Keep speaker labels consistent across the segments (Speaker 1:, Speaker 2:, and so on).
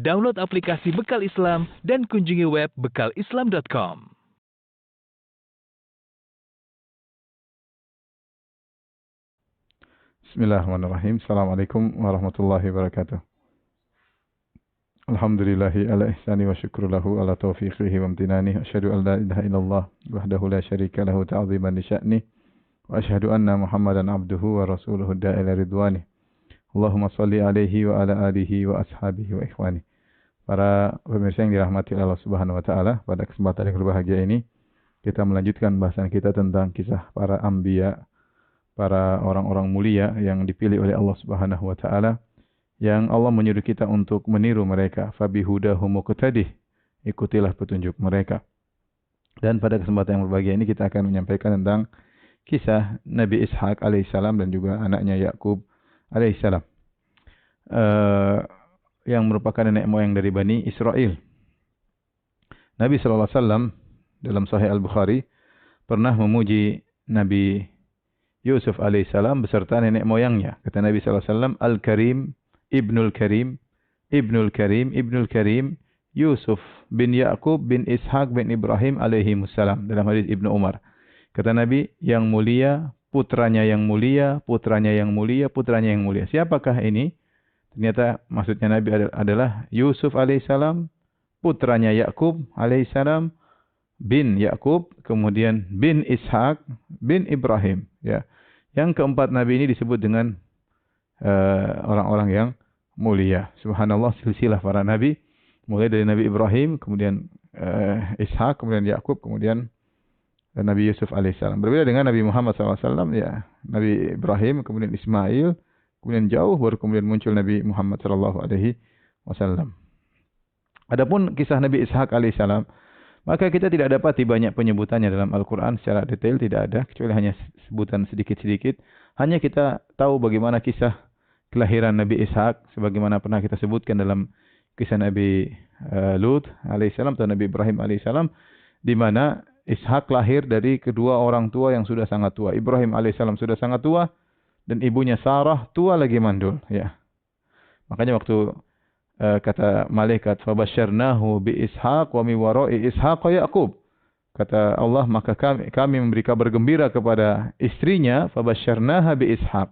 Speaker 1: Download aplikasi Bekal Islam dan kunjungi web bekalislam.com.
Speaker 2: Bismillahirrahmanirrahim. Assalamualaikum warahmatullahi wabarakatuh. Alhamdulillahi ala ihsani wa syukru lahu ala taufiqihi wa amtinani. Asyhadu an la ilaha illallah wahdahu la syarika lahu ta'ziman li sya'ni. Wa asyhadu anna Muhammadan abduhu wa rasuluhu da'ila ridwani. Allahumma salli alaihi wa ala alihi wa ashabihi wa ikhwani. Para pemirsa yang dirahmati Allah Subhanahu wa taala, pada kesempatan yang berbahagia ini kita melanjutkan bahasan kita tentang kisah para anbiya, para orang-orang mulia yang dipilih oleh Allah Subhanahu wa taala, yang Allah menyuruh kita untuk meniru mereka. Fabihudahum muqtadih, ikutilah petunjuk mereka. Dan pada kesempatan yang berbahagia ini kita akan menyampaikan tentang kisah Nabi Ishak alaihissalam dan juga anaknya Yakub alaihissalam, yang merupakan nenek moyang dari Bani Israel. Nabi SAW dalam Sahih Al-Bukhari pernah memuji Nabi Yusuf alaihissalam beserta nenek moyangnya. Kata Nabi SAW, Al-Karim, Ibnul Karim, Ibnul Karim, Ibnul Karim, Yusuf bin Yakub bin Ishak bin Ibrahim alaihimussalam. Dalam hadis Ibnu Umar. Kata Nabi, yang mulia, putranya yang mulia, putranya yang mulia, putranya yang mulia. Siapakah ini? Ternyata maksudnya Nabi adalah Yusuf alaihissalam, putranya Yakub alaihissalam, bin Yakub, kemudian bin Ishak, bin Ibrahim. Ya. Yang keempat Nabi ini disebut dengan orang-orang yang mulia. Subhanallah, silsilah para Nabi. Mulai dari Nabi Ibrahim, kemudian Ishak, kemudian Yakub, kemudian Nabi Yusuf alaihissalam. Berbeda dengan Nabi Muhammad SAW, ya. Nabi Ibrahim, kemudian Ismail, kemudian jauh baru kemudian muncul Nabi Muhammad SAW. Adapun kisah Nabi Ishak alaihissalam, maka kita tidak dapati banyak penyebutannya dalam Al-Quran secara detail, tidak ada, kecuali hanya sebutan sedikit-sedikit. Hanya kita tahu bagaimana kisah kelahiran Nabi Ishak, sebagaimana pernah kita sebutkan dalam kisah Nabi Lut alaihissalam atau Nabi Ibrahim alaihissalam, di mana Ishak lahir dari kedua orang tua yang sudah sangat tua. Ibrahim alaihissalam sudah sangat tua dan ibunya Sarah tua lagi mandul. Ya, makanya waktu kata malaikat, "Fabasyarnahu bi Ishaq wa mi wara'i Ishaq Yaqub." Kata Allah, maka kami memberi kabar gembira kepada istrinya, "Fabasyarnaha bi Ishaq."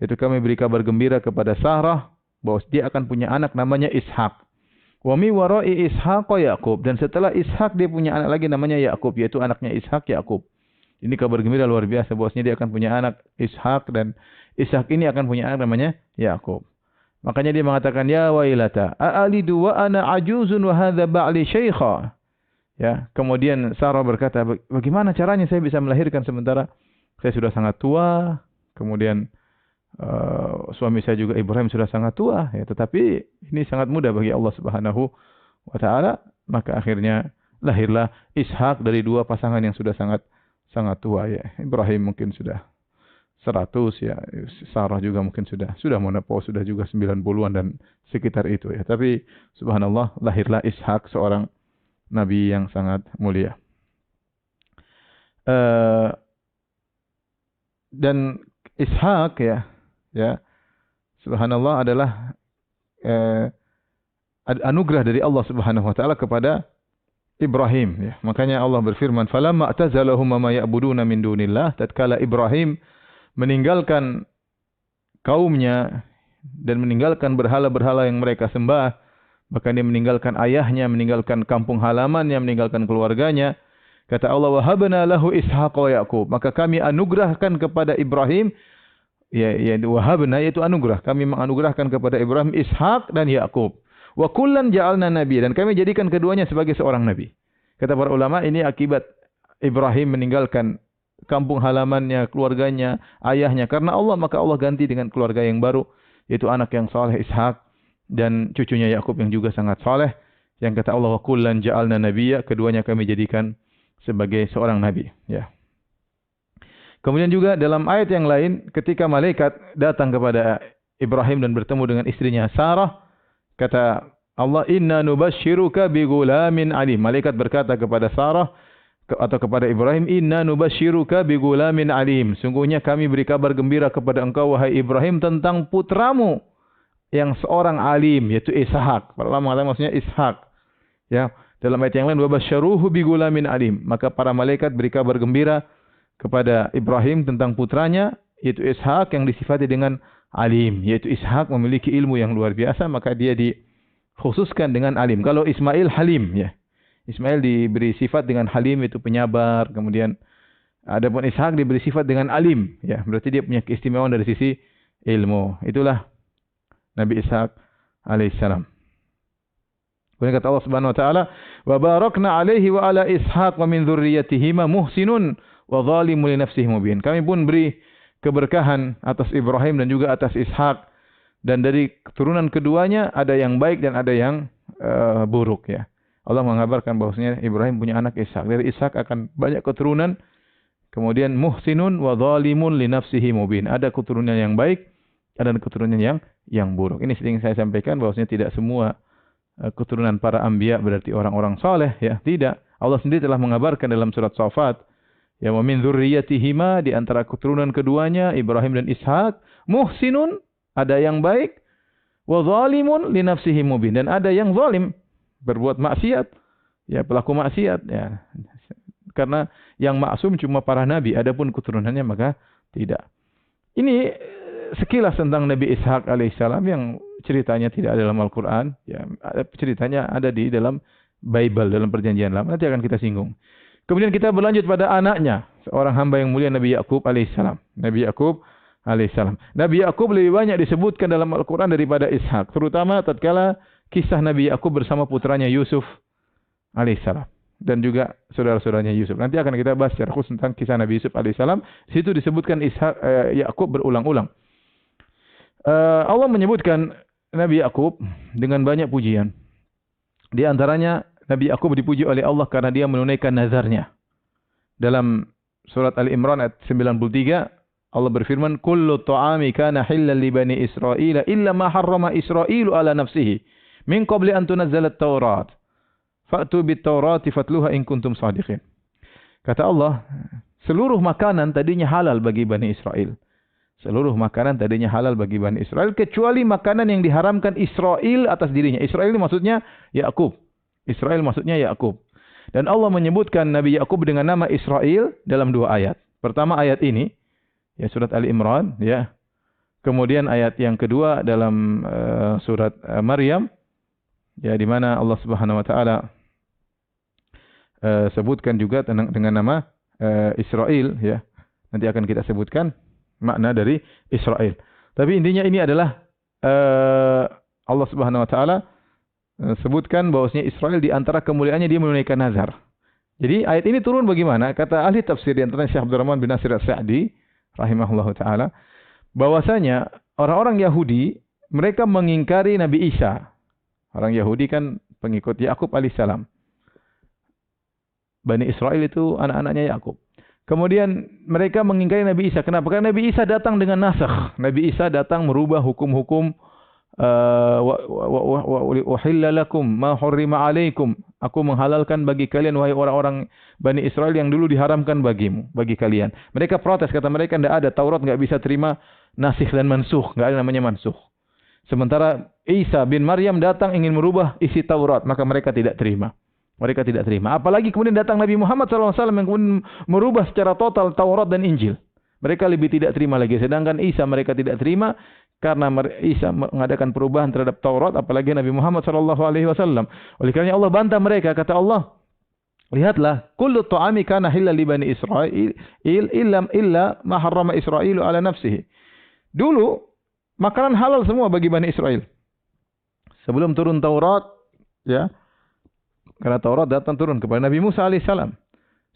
Speaker 2: Itu kami beri kabar gembira kepada Sarah bahwa dia akan punya anak namanya Ishak. Wa mi wara'i Ishaq Yaqub, dan setelah Ishak dia punya anak lagi namanya Yakub, yaitu anaknya Ishak Yakub. Ini kabar gembira luar biasa bahwasanya dia akan punya anak Ishak, dan Ishak ini akan punya anak namanya Yakub. Makanya dia mengatakan, ya wailata a'alidu wa ana ajuzun wa hadza ba'li syaikha. Ya, kemudian Sarah berkata, bagaimana caranya saya bisa melahirkan sementara saya sudah sangat tua, kemudian suami saya juga Ibrahim sudah sangat tua, ya, tetapi ini sangat mudah bagi Allah Subhanahu wa taala. Maka akhirnya lahirlah Ishak dari dua pasangan yang sudah sangat tua, ya. Ibrahim mungkin sudah 100, ya. Sarah juga mungkin sudah menopause, sudah juga 90-an dan sekitar itu, ya. Tapi subhanallah, lahirlah Ishak, seorang nabi yang sangat mulia. Dan Ishak, ya, subhanallah, adalah anugerah dari Allah Subhanahu wa taala kepada Ibrahim, ya. Makanya Allah berfirman, "Falamma atazalahum ma ya'buduna min dunillah." Tatkala Ibrahim meninggalkan kaumnya dan meninggalkan berhala-berhala yang mereka sembah, bahkan dia meninggalkan ayahnya, meninggalkan kampung halamannya, meninggalkan keluarganya, kata Allah, "Wahabna lahu Ishaq wa Yaqub." Maka kami anugerahkan kepada Ibrahim, ya wahabna, yaitu anugerah. Kami menganugerahkan kepada Ibrahim Ishak dan Yakub. Wa kullan ja'alna nabi, dan kami jadikan keduanya sebagai seorang nabi. Kata para ulama, ini akibat Ibrahim meninggalkan kampung halamannya, keluarganya, ayahnya karena Allah, maka Allah ganti dengan keluarga yang baru, yaitu anak yang saleh Ishak dan cucunya Yakub yang juga sangat saleh. Yang kata Allah, wa kullan ja'alna nabiyya, keduanya kami jadikan sebagai seorang nabi, ya. Kemudian juga dalam ayat yang lain, ketika malaikat datang kepada Ibrahim dan bertemu dengan istrinya Sarah, kata Allah, "Inna nubashiruka bi ghulamin alim." Malaikat berkata kepada Sarah atau kepada Ibrahim, "Inna nubashiruka bi ghulamin alim." Sungguhnya kami beri kabar gembira kepada engkau wahai Ibrahim tentang putramu yang seorang alim, yaitu Ishak. Para ulama mengatakan maksudnya Ishak. Ya, dalam ayat yang lain, wabasyaruhu bigulamin alim. Maka para malaikat beri kabar gembira kepada Ibrahim tentang putranya, yaitu Ishak yang disifati dengan alim. Yaitu Ishak memiliki ilmu yang luar biasa, maka dia dikhususkan dengan alim. Kalau Ismail halim, ya. Ismail diberi sifat dengan halim, itu penyabar. Kemudian adapun Ishak diberi sifat dengan alim, ya. Berarti dia punya keistimewaan dari sisi ilmu. Itulah Nabi Ishak alaihissalam. Kemudian kata Allah Subhanahu wa taala, "Wa barakna alaihi wa ala Ishaq wa min dzurriyyatihima muhsinun wa zalimun li nafsihi mubin." Kami pun beri keberkahan atas Ibrahim dan juga atas Ishak, dan dari keturunan keduanya ada yang baik dan ada yang buruk, ya. Allah mengabarkan bahwasanya Ibrahim punya anak Ishak. Dari Ishak akan banyak keturunan. Kemudian muhsinun wa zalimun li nafsihi mubin. Ada keturunan yang baik, ada keturunan yang buruk. Ini sering saya sampaikan bahwasanya tidak semua keturunan para anbiya berarti orang-orang saleh, ya. Tidak. Allah sendiri telah mengabarkan dalam surat Shafat, ya, wa min dzurriyyatihima, di antara keturunan keduanya Ibrahim dan Ishak, muhsinun, ada yang baik, wa zalimun li nafsihi mubin, dan ada yang zalim, berbuat maksiat, ya, pelaku maksiat, ya. Karena yang maksum cuma para nabi, adapun keturunannya maka tidak. Ini sekilas tentang Nabi Ishak alaihissalam yang ceritanya tidak ada dalam Al-Quran, ya, ceritanya ada di dalam Bible, dalam Perjanjian Lama. Nanti akan kita singgung. Kemudian kita berlanjut pada anaknya, seorang hamba yang mulia, Nabi Yakub alaihissalam. Nabi Yakub alaihissalam. Nabi Yakub lebih banyak disebutkan dalam Al-Quran daripada Ishak, terutama tatkala kisah Nabi Yakub bersama putranya Yusuf alaihissalam dan juga saudara-saudaranya Yusuf. Nanti akan kita bahas secara khusus tentang kisah Nabi Yusuf alaihissalam. Di situ disebutkan Yakub berulang-ulang. Allah menyebutkan Nabi Yakub dengan banyak pujian. Di antaranya Nabi Yakub dipuji oleh Allah karena dia menunaikan nazarnya. Dalam surat Ali Imran ayat 93, Allah berfirman, "Kullu ta'ami kana halal li bani Israil illa ma harrama Israilu ala nafsihi min qabli an tunazzala at-Taurat. Fa'tu bit-Taurati fatluha in kuntum shadiqin." Kata Allah, seluruh makanan tadinya halal bagi Bani Israel. Seluruh makanan tadinya halal bagi Bani Israel, kecuali makanan yang diharamkan Israel atas dirinya. Israel maksudnya Yakub. Israel maksudnya Yakub. Dan Allah menyebutkan Nabi Yakub dengan nama Israel dalam 2 ayat. Pertama ayat ini, ya, surat Ali Imran, ya. Kemudian ayat yang kedua dalam surat Maryam, ya, di mana Allah Subhanahu wa taala sebutkan juga dengan nama Israel, ya. Nanti akan kita sebutkan makna dari Israel. Tapi intinya ini adalah Allah Subhanahu wa taala sebutkan bahwasanya Israel di antara kemuliaannya dia menunaikan nazar. Jadi ayat ini turun bagaimana? Kata ahli tafsir di antaranya Syekh Abdurrahman bin Nasir As-Sa'di rahimahullahu taala, bahwasanya orang-orang Yahudi mereka mengingkari Nabi Isa. Orang Yahudi kan pengikut Yakub alaihissalam. Bani Israel itu anak-anaknya Yakub. Kemudian mereka mengingkari Nabi Isa. Kenapa? Karena Nabi Isa datang dengan nasakh. Nabi Isa datang merubah hukum-hukum. Uhilla lakum ma hurrima alaikum. Aku menghalalkan bagi kalian wahai orang-orang Bani Israel yang dulu diharamkan bagi kalian. Mereka protes, kata mereka tidak ada, Taurat enggak bisa terima nasikh dan mansukh, enggak ada namanya mansukh. Sementara Isa bin Maryam datang ingin merubah isi Taurat, maka mereka tidak terima. Mereka tidak terima. Apalagi kemudian datang Nabi Muhammad SAW yang kemudian merubah secara total Taurat dan Injil. Mereka lebih tidak terima lagi. Sedangkan Isa mereka tidak terima karena Isa mengadakan perubahan terhadap Taurat, apalagi Nabi Muhammad SAW. Oleh karena Allah bantah mereka. Kata Allah, lihatlah, kullu ta'ami kana halal li bani Israil illa ma harrama Israilu ala nafsihi. Dulu makanan halal semua bagi Bani Israel. Sebelum turun Taurat, ya. Karena Taurat datang turun kepada Nabi Musa alaihissalam.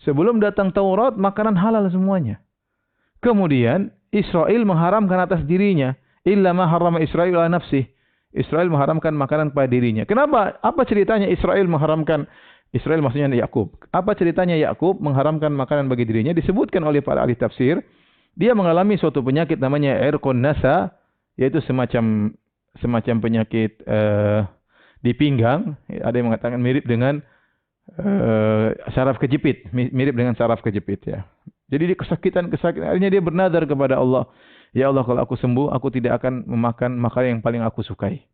Speaker 2: Sebelum datang Taurat, makanan halal semuanya. Kemudian Israel mengharamkan atas dirinya, illa ma harrama Israil ala nafsihi. Israel mengharamkan makanan kepada dirinya. Kenapa? Apa ceritanya Israel mengharamkan? Israel maksudnya Yakub. Apa ceritanya Yakub mengharamkan makanan bagi dirinya? Disebutkan oleh para ahli tafsir, dia mengalami suatu penyakit namanya irqun nasa, yaitu semacam penyakit di pinggang. Ada yang mengatakan mirip dengan saraf kejepit, mirip dengan saraf kejepit, ya. Jadi dia kesakitan, akhirnya dia bernazar kepada Allah, Ya Allah, kalau aku sembuh, aku tidak akan memakan makanan yang paling aku sukai.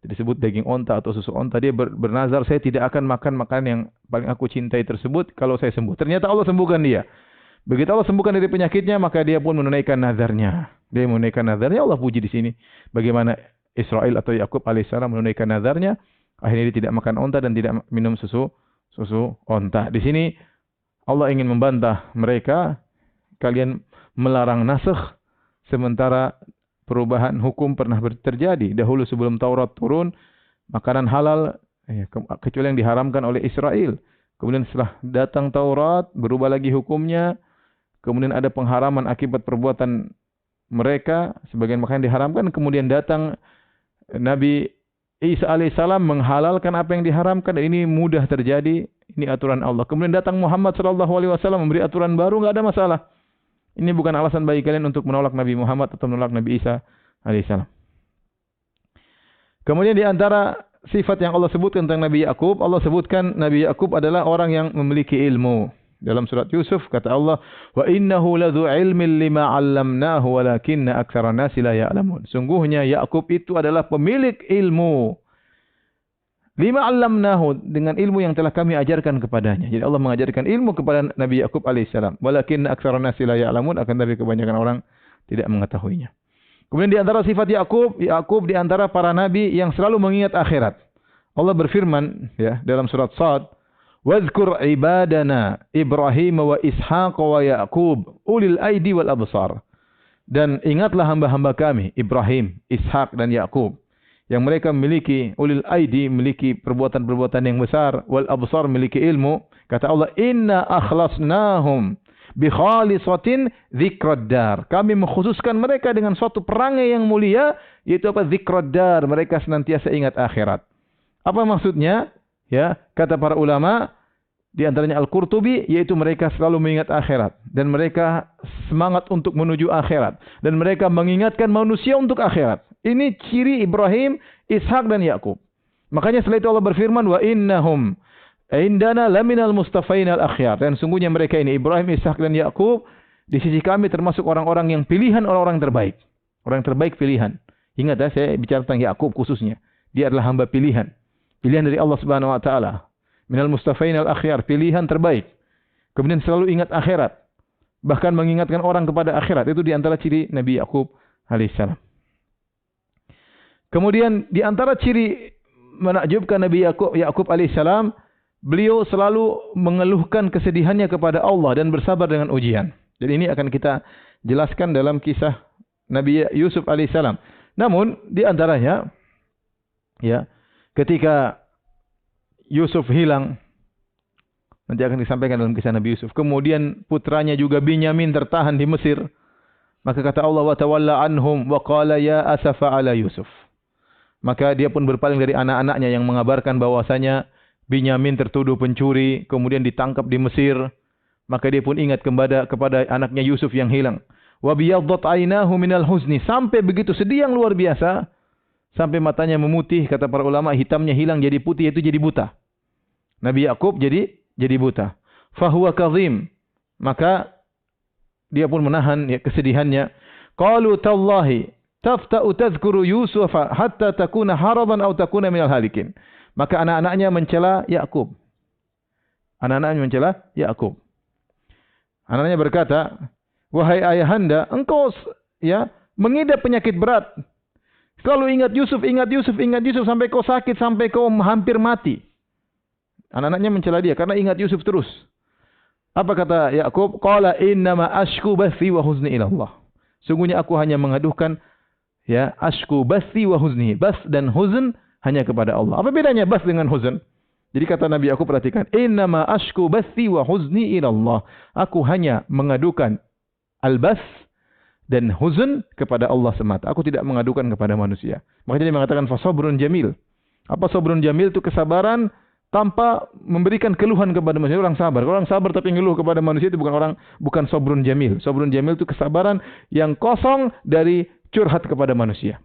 Speaker 2: Disebut daging onta atau susu onta. Dia bernazar, saya tidak akan makan makanan yang paling aku cintai tersebut kalau saya sembuh. Ternyata Allah sembuhkan dia. Begitu Allah sembuhkan dari penyakitnya, maka dia pun menunaikan nazarnya. Dia menunaikan nazarnya. Allah puji di sini. Bagaimana Israel atau Yakub alaihissalam menunaikan nazarnya. Akhirnya dia tidak makan onta dan tidak minum susu onta. Di sini Allah ingin membantah mereka. Kalian melarang nasakh, sementara perubahan hukum pernah terjadi. Dahulu sebelum Taurat turun, makanan halal kecuali yang diharamkan oleh Israel. Kemudian setelah datang Taurat, berubah lagi hukumnya. Kemudian ada pengharaman akibat perbuatan mereka. Sebagian makanan diharamkan. Kemudian datang Nabi Isa alaihissalam menghalalkan apa yang diharamkan. Dan ini mudah terjadi. Ini aturan Allah. Kemudian datang Muhammad SAW memberi aturan baru. Tidak ada masalah. Ini bukan alasan bagi kalian untuk menolak Nabi Muhammad atau menolak Nabi Isa alaihissalam. Kemudian di antara sifat yang Allah sebutkan tentang Nabi Yakub, Allah sebutkan Nabi Yakub adalah orang yang memiliki ilmu. Dalam surat Yusuf kata Allah, "Wa innahu ladzu ilmin lima 'allamnahu walakinna aktsara nasi la ya'lamun." Sungguhnya Yakub itu adalah pemilik ilmu. Lima 'allamnahu, dengan ilmu yang telah kami ajarkan kepadanya. Jadi Allah mengajarkan ilmu kepada Nabi Yakub alaihissalam. Walakinna aktsara nasi la ya'lamun, akan tapi kebanyakan orang tidak mengetahuinya. Kemudian di antara sifat Yakub di antara para nabi yang selalu mengingat akhirat. Allah berfirman ya dalam surat Shad, "Wadhkur ibadana Ibrahim wa Ishaq wa Yaqub ulil aidi wal absar." Dan ingatlah hamba-hamba kami Ibrahim, Ishak dan Yaqub yang mereka memiliki ulil aidi, memiliki perbuatan-perbuatan yang besar, wal absar, memiliki ilmu. Kata Allah, "Inna akhlasnahum bi khalisatin dzikrad dar." Kami mengkhususkan mereka dengan suatu perangai yang mulia, yaitu apa? Dzikrad dar, mereka senantiasa ingat akhirat. Apa maksudnya? Ya, kata para ulama, di antaranya Al-Qurtubi, yaitu mereka selalu mengingat akhirat dan mereka semangat untuk menuju akhirat dan mereka mengingatkan manusia untuk akhirat. Ini ciri Ibrahim, Ishak dan Yakub. Makanya setelah itu Allah berfirman, "Wa innahum indana laminal mustafain al-akhyar." Dan sungguhnya mereka ini Ibrahim, Ishak dan Yakub di sisi kami termasuk orang-orang yang pilihan, orang-orang terbaik. Orang terbaik pilihan. Ingat ya, saya bicara tentang Yakub khususnya. Dia adalah hamba pilihan. Pilihan dari Allah Subhanahu wa taala. Minal mustafain al-akhyar, pilihan terbaik. Kemudian selalu ingat akhirat. Bahkan mengingatkan orang kepada akhirat. Itu di antara ciri Nabi Yakub alaihissalam. Kemudian di antara ciri menakjubkan Nabi Yakub alaihissalam, beliau selalu mengeluhkan kesedihannya kepada Allah dan bersabar dengan ujian. Jadi ini akan kita jelaskan dalam kisah Nabi Yusuf alaihissalam. Namun di antaranya ya, ketika Yusuf hilang, nanti akan disampaikan dalam kisah Nabi Yusuf. Kemudian putranya juga Binyamin tertahan di Mesir. Maka kata Allah, "Wa tawalla anhum wa qala ya asafa ala Yusuf." Maka dia pun berpaling dari anak-anaknya yang mengabarkan bahwasanya Binyamin tertuduh pencuri, kemudian ditangkap di Mesir. Maka dia pun ingat kepada anaknya Yusuf yang hilang. Wa biyaddat ainahu minal huzni, sampai begitu sedih yang luar biasa, sampai matanya memutih, kata para ulama, hitamnya hilang jadi putih, itu jadi buta. Nabi Yakub jadi buta. Fahuwa kadhim, maka dia pun menahan ya, kesedihannya. Qalu tallahi tafta'u tadhkuru Yusuf hatta takuna haradan aw takuna minal halikin. Maka anak-anaknya mencela Yakub. Anak-anaknya berkata, "Wahai ayahanda, engkau ya mengidap penyakit berat. Selalu ingat Yusuf sampai kau sakit, sampai kau hampir mati." Anak-anaknya mencela dia karena ingat Yusuf terus. Apa kata Yakub? Qala innama ashku bathi wa huzni ila Allah. Sungguhnya aku hanya mengaduhkan ya ashku bathi wa huzni. Bas dan huzn hanya kepada Allah. Apa bedanya bas dengan huzn? Jadi kata Nabi Yakub, perhatikan, innama ashku bathi wa huzni ila Allah. Aku hanya mengadukan al-bas dan huzn kepada Allah semata. Aku tidak mengadukan kepada manusia. Makanya dia mengatakan fasabrun jamil. Apa sabrun jamil? Itu kesabaran tanpa memberikan keluhan kepada manusia. Orang sabar. Kalau orang sabar tapi ngeluh kepada manusia itu bukan sabrun jamil. Sabrun jamil itu kesabaran yang kosong dari curhat kepada manusia.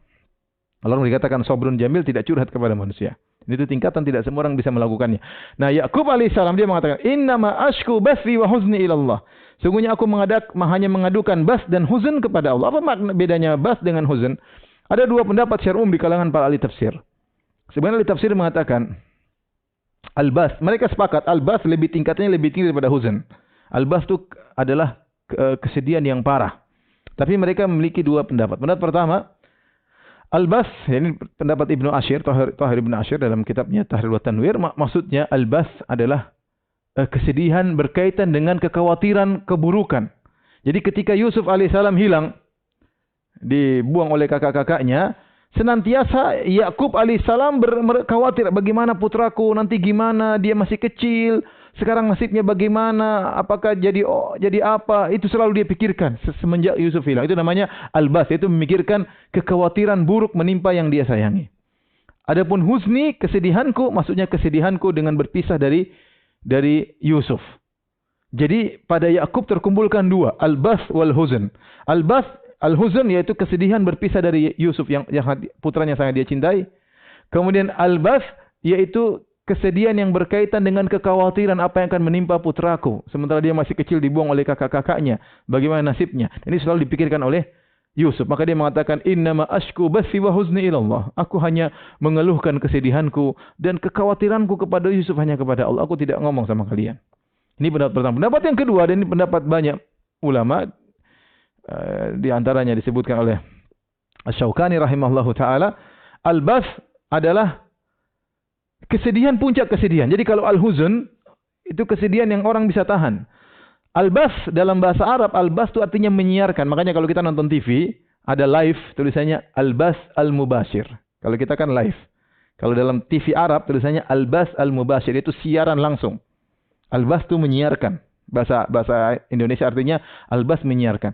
Speaker 2: Kalau orang dikatakan sabrun jamil tidak curhat kepada manusia. Itu tingkatan tidak semua orang bisa melakukannya. Nah, Yakub alaihissalam dia mengatakan, "Innama ashku bathi wa huzni ila Allah." Sungguhnya aku hanya mengadukan bas dan huzn kepada Allah. Apa makna bedanya bas dengan huzn? Ada dua pendapat syar'um di kalangan para ahli tafsir. Sebenarnya ahli tafsir mengatakan al-bas, mereka sepakat al-bas tingkatnya lebih tinggi daripada huzn. Al-bas itu adalah kesedihan yang parah. Tapi mereka memiliki dua pendapat. Pendapat pertama, al-bas, ini pendapat Ibnu Ashir, Tahir Ibnu Ashir dalam kitabnya Tahrir wa Tanwir, maksudnya al-bas adalah kesedihan berkaitan dengan kekhawatiran keburukan. Jadi ketika Yusuf alaihissalam hilang, dibuang oleh kakak-kakaknya, senantiasa Yakub alaihissalam khawatir bagaimana putraku, nanti gimana, dia masih kecil, sekarang nasibnya bagaimana, apakah jadi apa, itu selalu dia pikirkan semenjak Yusuf hilang. Itu namanya al-bas, itu memikirkan kekhawatiran buruk menimpa yang dia sayangi. Adapun huzni, kesedihanku, maksudnya kesedihanku dengan berpisah dari Yusuf. Jadi pada Yakub terkumpulkan dua, al-bas wal huzn. Al-bas, al-huzn yaitu kesedihan berpisah dari Yusuf yang putranya sangat dia cintai. Kemudian al-bas yaitu kesedihan yang berkaitan dengan kekhawatiran apa yang akan menimpa putraku. Sementara dia masih kecil dibuang oleh kakak-kakaknya. Bagaimana nasibnya? Ini selalu dipikirkan oleh Yusuf. Maka dia mengatakan, "Innama ashku bathi wa huzni ila Allah." Aku hanya mengeluhkan kesedihanku dan kekhawatiranku kepada Yusuf hanya kepada Allah. Aku tidak ngomong sama kalian. Ini pendapat pertama. Pendapat yang kedua, dan ini pendapat banyak ulama, di antaranya disebutkan oleh Asy-Syaukani rahimahullahu taala, al-bas adalah kesedihan, puncak kesedihan. Jadi kalau al-huzn itu kesedihan yang orang bisa tahan. Al-bas dalam bahasa Arab, al-bas itu artinya menyiarkan. Makanya kalau kita nonton TV, ada live, tulisannya al-bas al-mubashir. Kalau kita kan live. Kalau dalam TV Arab, tulisannya al-bas al-mubashir. Itu siaran langsung. Al-bas itu menyiarkan. Bahasa Indonesia artinya al-bas menyiarkan.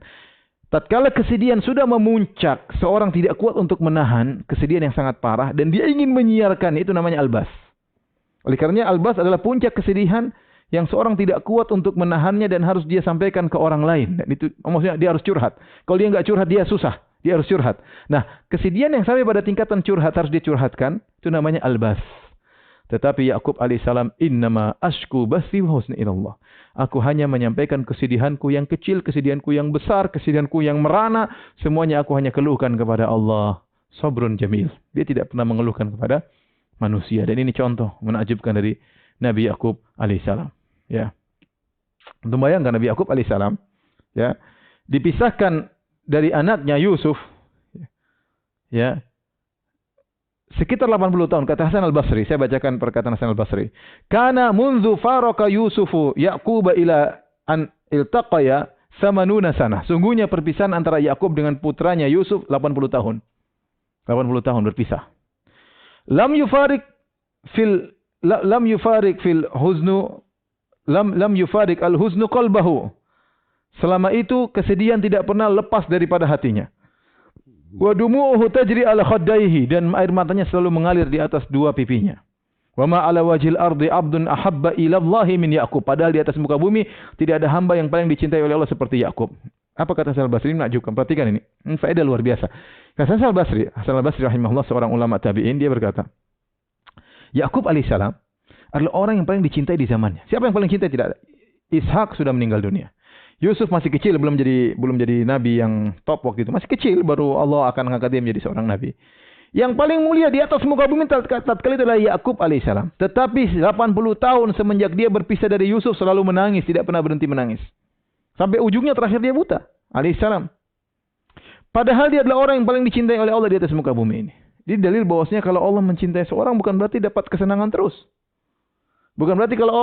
Speaker 2: Tatkala kesedihan sudah memuncak, seorang tidak kuat untuk menahan kesedihan yang sangat parah, dan dia ingin menyiarkan, itu namanya al-bas. Oleh karenanya al-bas adalah puncak kesedihan yang seorang tidak kuat untuk menahannya dan harus dia sampaikan ke orang lain. Dan itu maksudnya dia harus curhat. Kalau dia nggak curhat, dia susah. Dia harus curhat. Nah, kesedihan yang sampai pada tingkatan curhat harus dicurhatkan, itu namanya al-bas. Tetapi Yakub alaihissalam, "Innama ashku bathi wa huzni ila Allah." Aku hanya menyampaikan kesedihanku yang kecil, kesedihanku yang besar, kesedihanku yang merana, semuanya aku hanya keluhkan kepada Allah. Sabrun jamil. Dia tidak pernah mengeluhkan kepada manusia. Dan ini contoh menakjubkan dari Nabi Yakub alaihissalam. Ya. Untuk bayangkan Nabi Yakub alaihissalam, ya, dipisahkan dari anaknya Yusuf, ya, sekitar 80 tahun. Kata Hasan al-Basri, saya bacakan perkataan Hasan al-Basri. Kana munzu faraka Yusufu Yaquba ila an iltaqaya samanuna sana. Sungguhnya perpisahan antara Yakub dengan putranya Yusuf 80 tahun. 80 tahun berpisah. Lam yufarik fil huznu lam yufarik al-huznu qalbahu. Selama itu kesedihan tidak pernah lepas daripada hatinya. Wa dumu'uhu tajri ala khaddaihi, dan air matanya selalu mengalir di atas dua pipinya. Wa ma ala wajhil ardi abdun ahabba ila Allah min Yaqub. Padahal di atas muka bumi tidak ada hamba yang paling dicintai oleh Allah seperti Yakub. Apa kata Hasan al-Basri? Menakjubkan. Perhatikan ini. Faedah luar biasa. Kata Hasan al-Basri rahimahullah, seorang ulama tabi'in, dia berkata, Yakub alaihissalam adalah orang yang paling dicintai di zamannya. Siapa yang paling cintai? Tidak ada. Ishak sudah meninggal dunia. Yusuf masih kecil, belum jadi nabi yang top waktu itu. Masih kecil, baru Allah akan mengangkat dia menjadi seorang nabi. Yang paling mulia di atas muka bumi tatkala itu adalah Yakub alaihissalam. Tetapi 80 tahun semenjak dia berpisah dari Yusuf selalu menangis, tidak pernah berhenti menangis. Sampai ujungnya terakhir dia buta alaihissalam. Padahal dia adalah orang yang paling dicintai oleh Allah di atas muka bumi ini. Jadi dalil bahwasanya kalau Allah mencintai seorang bukan berarti dapat kesenangan terus. Bukan berarti kalau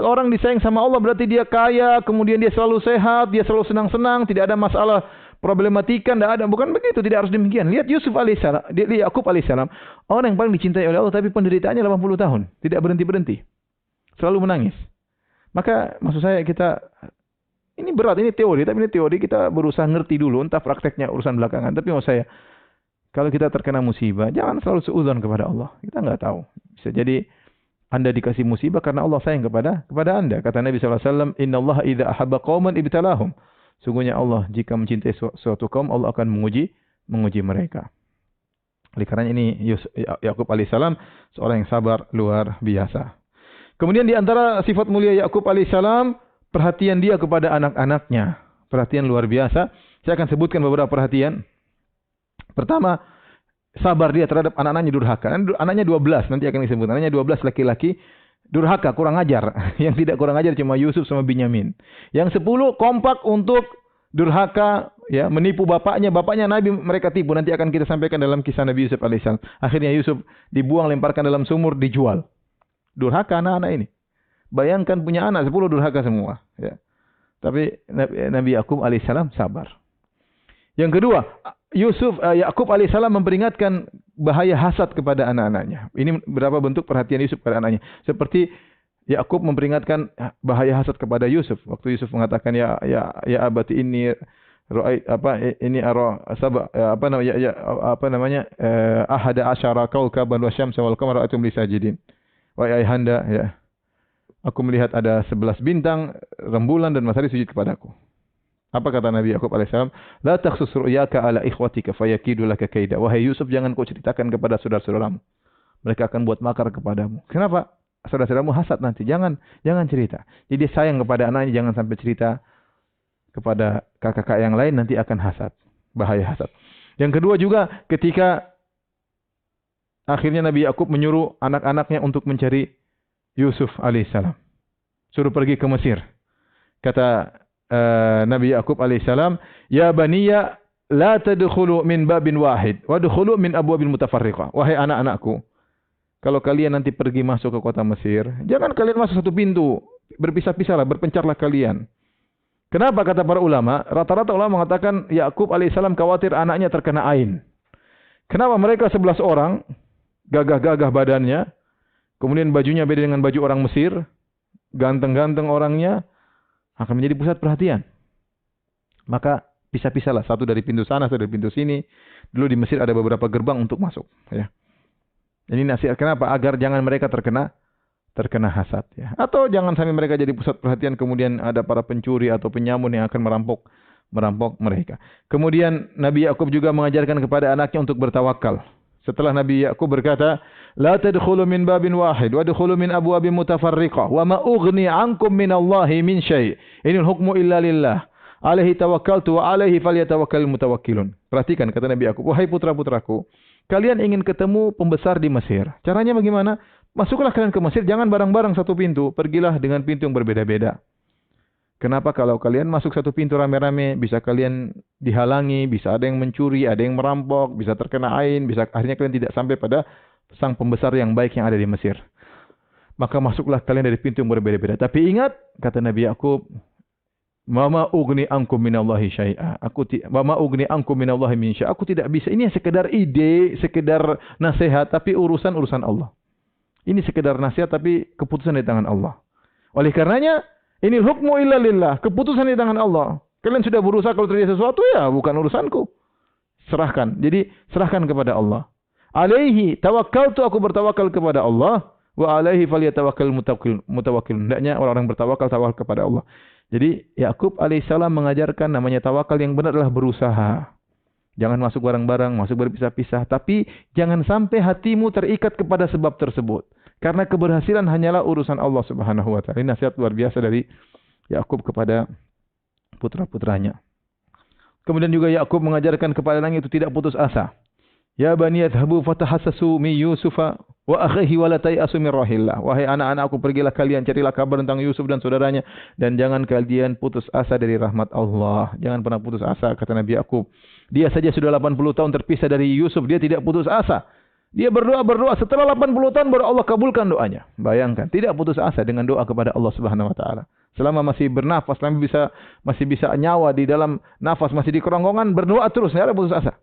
Speaker 2: orang disayang sama Allah berarti dia kaya, kemudian dia selalu sehat, dia selalu senang-senang, tidak ada masalah problematika, tidak ada. Bukan begitu, tidak harus demikian. Lihat Yusuf alaihissalam, lihat Yakub alaihissalam, orang yang paling dicintai oleh Allah, tapi penderitaannya 80 tahun, tidak berhenti-berhenti, selalu menangis. Maka maksud saya ini berat, ini teori, tapi ini teori kita berusaha ngerti dulu, entah prakteknya urusan belakangan. Tapi maksud saya, kalau kita terkena musibah, jangan selalu seuzon kepada Allah. Kita nggak tahu, bisa jadi Anda dikasih musibah karena Allah sayang kepada Anda. Kata Nabi SAW, Inna Allah idha ahabba qawman ibtalahum. Sungguhnya Allah jika mencintai suatu kaum, Allah akan menguji mereka. Oleh karena ini Yakub alaihissalam seorang yang sabar luar biasa. Kemudian di antara sifat mulia Yakub alaihissalam, perhatian dia kepada anak-anaknya. Perhatian luar biasa. Saya akan sebutkan beberapa perhatian. Pertama, sabar dia terhadap anak-anaknya durhaka. Anaknya 12, nanti akan disebut. Anaknya 12 laki-laki, durhaka, kurang ajar. Yang tidak kurang ajar cuma Yusuf sama Binyamin. Yang 10 kompak untuk durhaka, ya, menipu bapaknya. Bapaknya Nabi mereka tipu. Nanti akan kita sampaikan dalam kisah Nabi Yusuf alaihissalam. Akhirnya Yusuf dibuang, lemparkan dalam sumur, dijual. Durhaka anak-anak ini. Bayangkan punya anak 10 durhaka semua. Ya. Tapi Nabi Yakub alaihissalam sabar. Yang kedua, Yakub alaihissalam memperingatkan bahaya hasad kepada anak-anaknya. Ini berapa bentuk perhatian Yusuf kepada anaknya. Seperti Yakub memperingatkan bahaya hasad kepada Yusuf. Waktu Yusuf mengatakan ya abati ini ahada asyara kaukaban wa syamsa wal qamara atum li sajidin. Wahai ayahanda, ya, aku melihat ada 11 bintang, rembulan dan matahari sujud kepadaku. Apa kata Nabi Yakub alaihissalam? La takhsus ru'yaka ala ikhwatika fayakidu laka kaida. Wahai Yusuf, jangan kau ceritakan kepada saudara-saudaramu. Mereka akan buat makar kepadamu. Kenapa? Saudara-saudaramu hasad nanti. Jangan cerita. Jadi sayang kepada anaknya, jangan sampai cerita kepada kakak-kakak yang lain, nanti akan hasad. Bahaya hasad. Yang kedua juga, ketika akhirnya Nabi Yakub menyuruh anak-anaknya untuk mencari Yusuf alaihissalam. Suruh pergi ke Mesir. Kata Nabi Yakub alaihissalam, "Ya baniya la tadkhulu min babin wahid, wadkhulu min abwabin mutafarriqah." Wahai anak-anakku, kalau kalian nanti pergi masuk ke kota Mesir, jangan kalian masuk satu pintu, berpisah-pisahlah, berpencarlah kalian. Kenapa kata para ulama? Rata-rata ulama mengatakan Yakub alaihissalam khawatir anaknya terkena ain. Kenapa mereka 11 orang, gagah-gagah badannya, kemudian bajunya beda dengan baju orang Mesir, ganteng-ganteng orangnya, akan menjadi pusat perhatian. Maka pisah-pisahlah, satu dari pintu sana, satu dari pintu sini. Dulu di Mesir ada beberapa gerbang untuk masuk. Ya. Ini nasihat kenapa? Agar jangan mereka terkena hasad. Ya. Atau jangan sampai mereka jadi pusat perhatian, kemudian ada para pencuri atau penyamun yang akan merampok mereka. Kemudian Nabi Yakub juga mengajarkan kepada anaknya untuk bertawakal. Setelah Nabi Yakub berkata, "La tadkhulu min babin wahid, wadkhulu min abwabin mutafarriqah, wa ma ughni 'ankum min Allahi min syai'. Inil hukmu illa lillah. Alaihi tawakkaltu wa alaihi falyatawakkalul mutawakkilun." Perhatikan kata Nabi Yakub, "Wahai putra-putraku, kalian ingin ketemu pembesar di Mesir. Caranya bagaimana? Masuklah kalian ke Mesir, jangan bareng-bareng satu pintu, pergilah dengan pintu yang berbeda-beda. Kenapa kalau kalian masuk satu pintu rame-rame, bisa kalian dihalangi, bisa ada yang mencuri, ada yang merampok, bisa terkena ain, bisa akhirnya kalian tidak sampai pada sang pembesar yang baik yang ada di Mesir. Maka masuklah kalian dari pintu yang berbeda-beda. Tapi ingat, kata Nabi Yakub, "Mama ugni ankum minallahi syai'a." Mama ugni ankum minallahi min syai'. Aku tidak bisa. Ini sekedar ide, sekedar nasihat, tapi urusan Allah. Ini sekedar nasihat, tapi keputusan di tangan Allah. Oleh karenanya, inil hukmu illa lillah. Keputusan di tangan Allah. Kalian sudah berusaha, kalau terjadi sesuatu, ya bukan urusanku. Serahkan. Jadi, serahkan kepada Allah. Alaihi tawakkaltu, aku bertawakal kepada Allah. Wa alaihi falyatawakkal mutawakkilun. Hendaknya orang-orang bertawakal kepada Allah. Jadi, Yakub alaihissalam mengajarkan namanya tawakal yang benar adalah berusaha. Jangan masuk bareng-bareng, masuk berpisah-pisah. Tapi, jangan sampai hatimu terikat kepada sebab tersebut. Karena keberhasilan hanyalah urusan Allah Subhanahu wa taala. Ini nasihat luar biasa dari Yakub kepada putra-putranya. Kemudian juga Yakub mengajarkan kepada anaknya itu tidak putus asa. Ya bani yadhhabu fatahassasu min Yusufa wa akhihi wa la tayasu min rahillah. Wahai anak-anakku, pergilah kalian carilah kabar tentang Yusuf dan saudaranya dan jangan kalian putus asa dari rahmat Allah. Jangan pernah putus asa, kata Nabi Yakub. Dia saja sudah 80 tahun terpisah dari Yusuf, dia tidak putus asa. Dia berdoa, setelah 80 tahun baru Allah kabulkan doanya. Bayangkan, tidak putus asa dengan doa kepada Allah Subhanahu wa taala. Selama masih bernafas, selama masih bisa nyawa di dalam nafas, masih di kerongkongan, berdoa terus, tidak ada putus asa.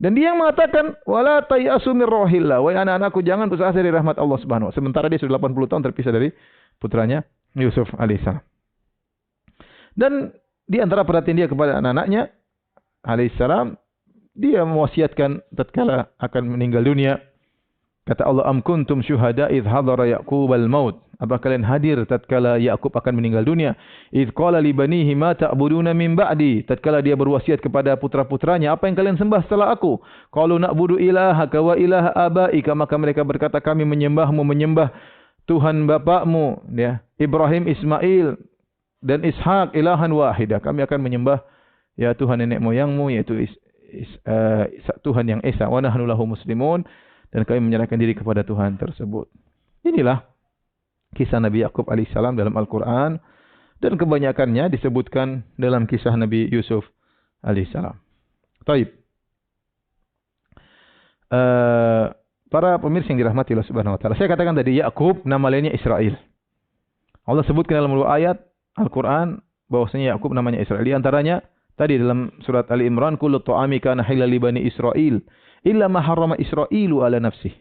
Speaker 2: Dan dia yang mengatakan, "Wala tayasu mir rahillah." Wahai anak-anakku, jangan putus asa dari rahmat Allah Subhanahu wa taala. Sementara dia sudah 80 tahun terpisah dari putranya Yusuf alaihissalam. Dan di antara perhatian dia kepada anak-anaknya alaihissalam, dia mewasiatkan tatkala akan meninggal dunia, Kata Allah, am kuntum syuhada idh hadara Ya'qubal maut. Apa kalian hadir tatkala Yakub akan meninggal dunia? Idh qala li banihi ma ta'buduna min ba'di. Tatkala dia berwasiat kepada putra-putranya, apa yang kalian sembah setelah aku? Qalu na'budu ilahaka wa ilaha abaika. Maka mereka berkata, kami menyembahmu, menyembah Tuhan bapakmu, ya, Ibrahim, Ismail dan Ishak, ilahan wahidah. Kami akan menyembah ya Tuhan nenek moyangmu, yaitu Tuhan yang esa. Wa nahnu lahu muslimun. Dan kami menyerahkan diri kepada Tuhan tersebut. Inilah kisah Nabi Yakub alaihissalam dalam Al-Quran. Dan kebanyakannya disebutkan dalam kisah Nabi Yusuf alaihissalam. Taib. Para pemirsa yang dirahmati Allah Subhanahu wa taala. Saya katakan tadi Yakub nama lainnya Israel. Allah sebutkan dalam dua ayat Al-Quran bahwasanya Yakub namanya Israel. Di antaranya tadi dalam surat Ali Imran, kullu ta'ami kana halal li bani Israil illa ma harrama Israilu ala nafsih.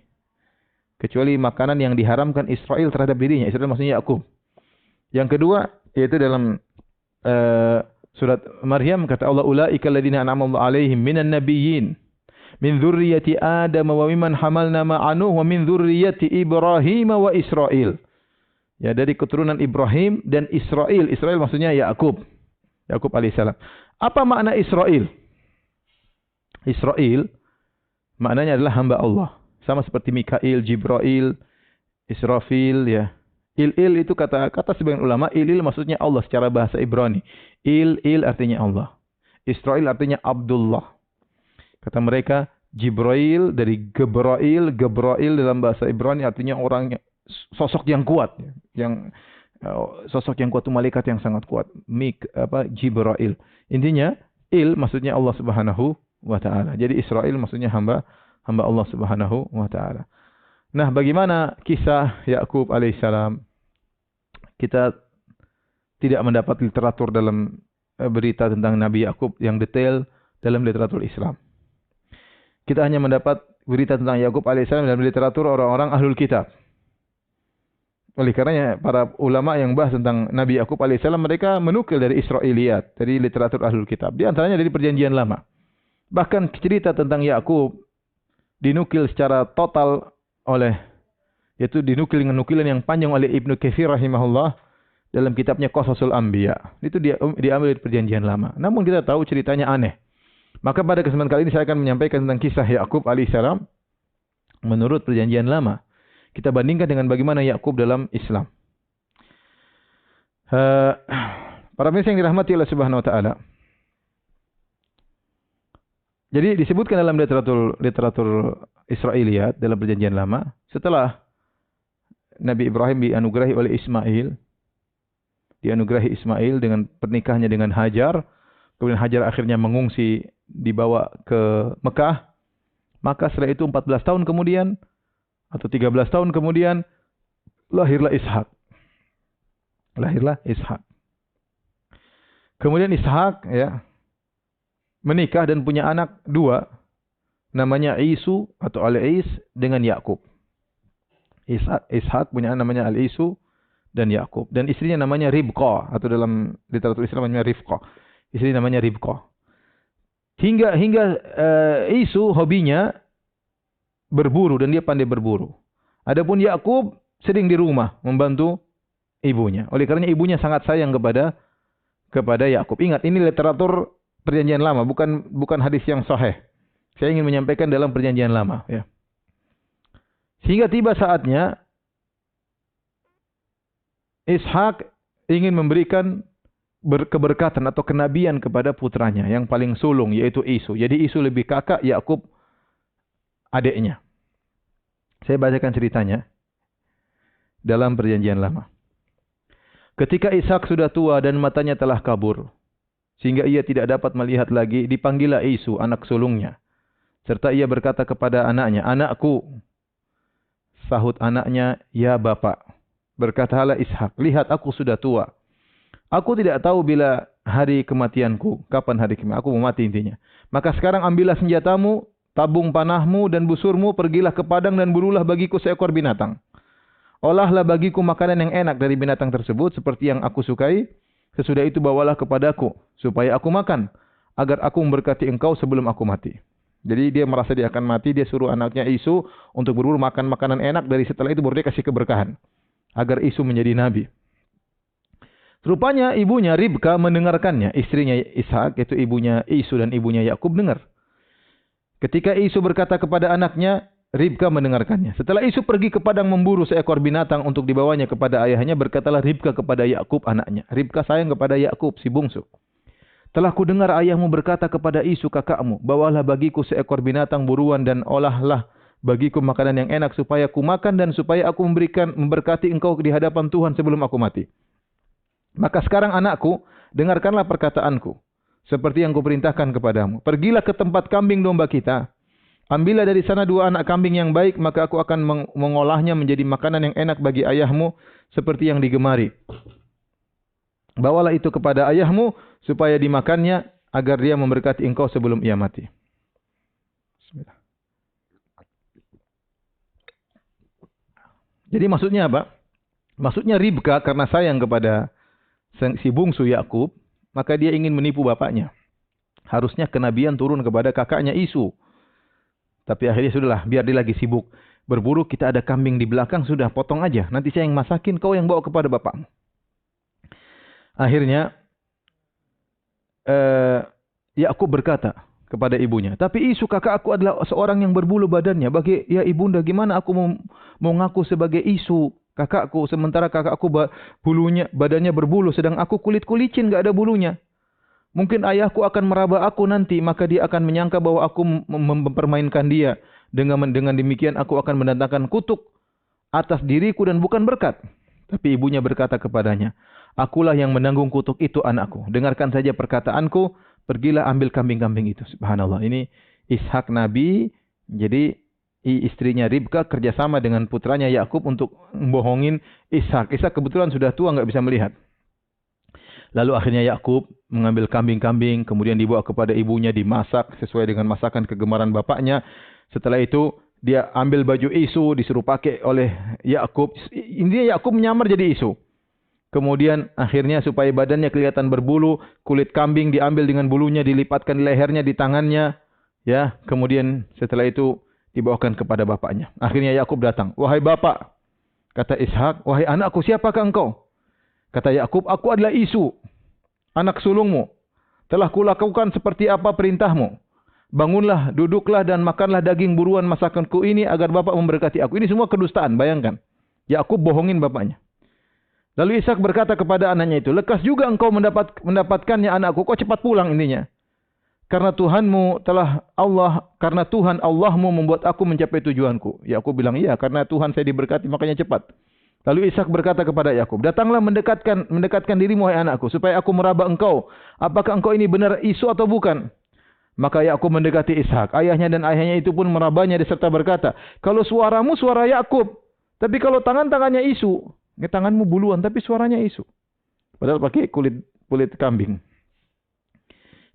Speaker 2: Kecuali makanan yang diharamkan Israel terhadap dirinya. Israel maksudnya Yakub. Yang kedua yaitu dalam surat Maryam kata Allah, ulaika alladziina an'ama Allahu 'alaihim minan nabiyyin min dzurriyyati Adam wa mimman hamalna ma'a Nuh wa min dzurriyyati Ibrahim wa Israil. Ya, dari keturunan Ibrahim dan Israel. Israel maksudnya Yakub. Yakub alaihissalam. Apa makna Israel? Israel maknanya adalah hamba Allah. Sama seperti Mikail, Jibril, Israfil, ya. Il itu kata sebagian ulama, il maksudnya Allah secara bahasa Ibrani. Il artinya Allah. Israel artinya Abdullah. Kata mereka, Jibril dari Gebrail dalam bahasa Ibrani artinya orang sosok yang kuat, yang sosok yang kuat itu malaikat yang sangat kuat. Jibril. Intinya il maksudnya Allah Subhanahu wa taala. Jadi Israel maksudnya hamba Allah Subhanahu wa taala. Nah, bagaimana kisah Yakub alaihissalam? Kita tidak mendapat literatur dalam berita tentang Nabi Yakub yang detail dalam literatur Islam. Kita hanya mendapat berita tentang Yakub alaihissalam dalam literatur orang-orang ahlul kitab. Oleh karenanya para ulama yang bahas tentang Nabi Yakub alaihissalam, mereka menukil dari Israiliyat, dari literatur ahlul kitab. Di antaranya dari Perjanjian Lama. Bahkan cerita tentang Yakub dinukil secara total yaitu dinukil dengan nukilan yang panjang oleh Ibnu Katsir rahimahullah dalam kitabnya Qasasul Anbiya. Itu diambil dari Perjanjian Lama. Namun kita tahu ceritanya aneh. Maka pada kesempatan kali ini saya akan menyampaikan tentang kisah Yakub alaihissalam menurut Perjanjian Lama. Kita bandingkan dengan bagaimana Yakub dalam Islam. Para pemirsa yang dirahmati Allah Subhanahu wa taala. Jadi disebutkan dalam literatur Israiliyat dalam Perjanjian Lama, setelah Nabi Ibrahim dianugerahi oleh Ismail, dianugerahi Ismail dengan pernikahannya dengan Hajar, kemudian Hajar akhirnya mengungsi dibawa ke Mekah, maka setelah itu 14 tahun kemudian atau 13 tahun kemudian lahirlah Ishak. Kemudian Ishak ya menikah dan punya anak dua, namanya Isu atau Al-Is dengan Yakub. Ishak punya anak namanya Al-Isu dan Yakub, dan istrinya namanya Ribqah atau dalam literatur Islam namanya Rifqah. Istri namanya Ribqah. Hingga Isu hobinya berburu dan dia pandai berburu. Adapun Yakub sering di rumah membantu ibunya. Oleh karena ibunya sangat sayang kepada Yakub. Ingat, ini literatur Perjanjian Lama, bukan hadis yang sahih. Saya ingin menyampaikan dalam Perjanjian Lama, ya. Sehingga tiba saatnya Ishak ingin memberikan keberkatan atau kenabian kepada putranya yang paling sulung, yaitu Isu. Jadi Isu lebih kakak, Yakub adiknya. Saya bacakan ceritanya dalam Perjanjian Lama. Ketika Ishak sudah tua dan matanya telah kabur, sehingga ia tidak dapat melihat lagi, dipanggillah Isu, anak sulungnya. Serta ia berkata kepada anaknya, "Anakku." Sahut anaknya, "Ya Bapak." Berkatalah Ishak, "Lihat aku sudah tua. Aku tidak tahu bila hari kematianku, kapan hari kematianku, aku mau mati intinya. Maka sekarang ambillah senjatamu, tabung panahmu dan busurmu, pergilah ke padang dan burulah bagiku seekor binatang. Olahlah bagiku makanan yang enak dari binatang tersebut, seperti yang aku sukai. Sesudah itu bawalah kepadaku, supaya aku makan, agar aku memberkati engkau sebelum aku mati." Jadi dia merasa dia akan mati, dia suruh anaknya Isu untuk berburu makan makanan enak, dari setelah itu baru dia kasih keberkahan agar Isu menjadi nabi. Rupanya ibunya Ribka mendengarkannya, istrinya Ishak, yaitu ibunya Isu dan ibunya Yakub dengar. Ketika Isu berkata kepada anaknya, Ribka mendengarkannya. Setelah Isu pergi ke padang memburu seekor binatang untuk dibawanya kepada ayahnya, berkatalah Ribka kepada Yakub anaknya. Ribka sayang kepada Yakub si bungsu. Telah ku dengar ayahmu berkata kepada Isu kakakmu, bawalah bagiku seekor binatang buruan dan olahlah bagiku makanan yang enak supaya ku makan dan supaya aku memberkati engkau di hadapan Tuhan sebelum aku mati. Maka sekarang anakku, dengarkanlah perkataanku, seperti yang kuperintahkan kepadamu. Pergilah ke tempat kambing domba kita. Ambillah dari sana 2 anak kambing yang baik, maka aku akan mengolahnya menjadi makanan yang enak bagi ayahmu, seperti yang digemari. Bawalah itu kepada ayahmu, supaya dimakannya, agar dia memberkati engkau sebelum ia mati. Bismillah. Jadi maksudnya apa? Maksudnya Ribka karena sayang kepada si bungsu Yakub, maka dia ingin menipu bapaknya. Harusnya kenabian turun kepada kakaknya Isu. Tapi akhirnya sudahlah, biar dia lagi sibuk berburu, kita ada kambing di belakang, sudah potong aja. Nanti saya yang masakin, kau yang bawa kepada bapakmu. Akhirnya Yakub berkata kepada ibunya, tapi Isu kakak aku adalah seorang yang berbulu badannya. Bagi ya ibunda, gimana aku mau ngaku sebagai Isu kakakku, sementara kakakku badannya berbulu, sedang aku kulit-kulicin, gak ada bulunya. Mungkin ayahku akan meraba aku nanti, maka dia akan menyangka bahwa aku mempermainkan dia. Dengan demikian aku akan mendatangkan kutuk atas diriku dan bukan berkat. Tapi ibunya berkata kepadanya, akulah yang menanggung kutuk itu anakku. Dengarkan saja perkataanku, pergilah ambil kambing-kambing itu. Subhanallah, ini Ishak Nabi, jadi istrinya Ribka kerjasama dengan putranya Yakub untuk membohongin Ishak. Ishak kebetulan sudah tua, nggak bisa melihat. Lalu akhirnya Yakub mengambil kambing-kambing, kemudian dibawa kepada ibunya, dimasak sesuai dengan masakan kegemaran bapaknya. Setelah itu dia ambil baju Isu, disuruh pakai oleh Yakub. Intinya Yakub menyamar jadi Isu. Kemudian akhirnya supaya badannya kelihatan berbulu, kulit kambing diambil dengan bulunya, dilipatkan di lehernya, di tangannya. Ya, kemudian setelah itu dibawakan kepada bapaknya. Akhirnya Yakub datang. Wahai bapak, kata Ishak, wahai anakku, siapakah engkau? Kata Yakub, aku adalah Isu, anak sulungmu. Telah kulakukan seperti apa perintahmu. Bangunlah, duduklah dan makanlah daging buruan masakanku ini agar bapak memberkati aku. Ini semua kedustaan, bayangkan. Yakub bohongin bapaknya. Lalu Ishak berkata kepada anaknya itu, lekas juga engkau mendapatkannya anakku, kau cepat pulang intinya. Karena Tuhan Allahmu membuat aku mencapai tujuanku. Yakub bilang, iya, karena Tuhan saya diberkati makanya cepat. Lalu Ishak berkata kepada Yakub, datanglah mendekatkan dirimu hai anakku, supaya aku meraba engkau. Apakah engkau ini benar Isu atau bukan? Maka Yakub mendekati Ishak. Ayahnya dan ayahnya itu pun merabanya serta berkata, kalau suaramu suara Yakub, tapi kalau tangannya Isu, tanganmu buluan tapi suaranya Isu. Padahal pakai kulit kambing.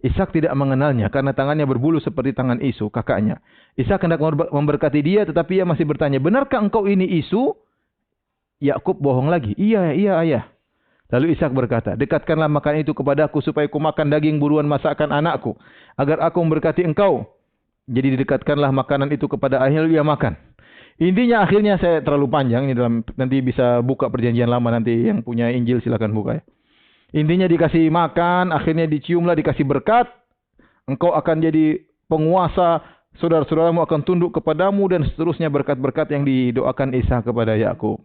Speaker 2: Ishak tidak mengenalnya karena tangannya berbulu seperti tangan Isu, kakaknya. Ishak hendak memberkati dia, tetapi ia masih bertanya, benarkah engkau ini Isu? Yakub bohong lagi. Iya ayah. Lalu Ishak berkata, dekatkanlah makanan itu kepadaku supaya ku makan daging buruan masakan anakku, agar aku memberkati engkau. Jadi didekatkanlah makanan itu kepada ayahnya, lalu ia makan. Intinya akhirnya saya terlalu panjang, ini nanti bisa buka perjanjian lama, nanti yang punya Injil silakan buka ya. Intinya dikasih makan, akhirnya diciumlah, dikasih berkat. Engkau akan jadi penguasa, saudara-saudaramu akan tunduk kepadamu, dan seterusnya berkat-berkat yang didoakan Ishak kepada Yakub.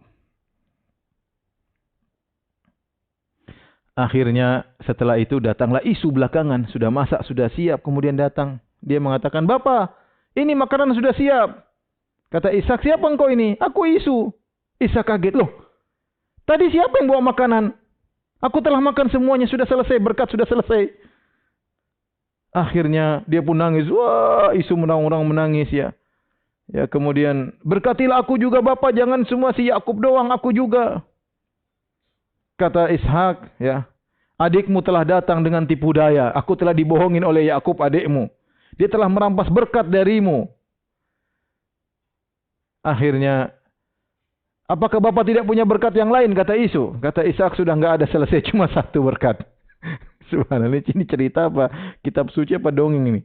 Speaker 2: Akhirnya setelah itu datanglah Isu belakangan. Sudah masak, sudah siap. Kemudian datang. Dia mengatakan, Bapak, ini makanan sudah siap. Kata Ishak, siapa engkau ini? Aku Isu. Ishak kaget. Loh, tadi siapa yang bawa makanan? Aku telah makan semuanya. Sudah selesai. Berkat sudah selesai. Akhirnya dia pun nangis. Wah, Isu orang menangis ya. Ya, kemudian, berkatilah aku juga Bapak. Jangan semua si Yakub doang. Aku juga. Kata Ishak, ya, adikmu telah datang dengan tipu daya. Aku telah dibohongin oleh Yakub adikmu. Dia telah merampas berkat darimu. Akhirnya, apakah Bapak tidak punya berkat yang lain? Kata Isu. Kata Ishak, sudah enggak ada, selesai, cuma satu berkat. Subhanallah, ini cerita apa? Kitab suci apa dongeng ini?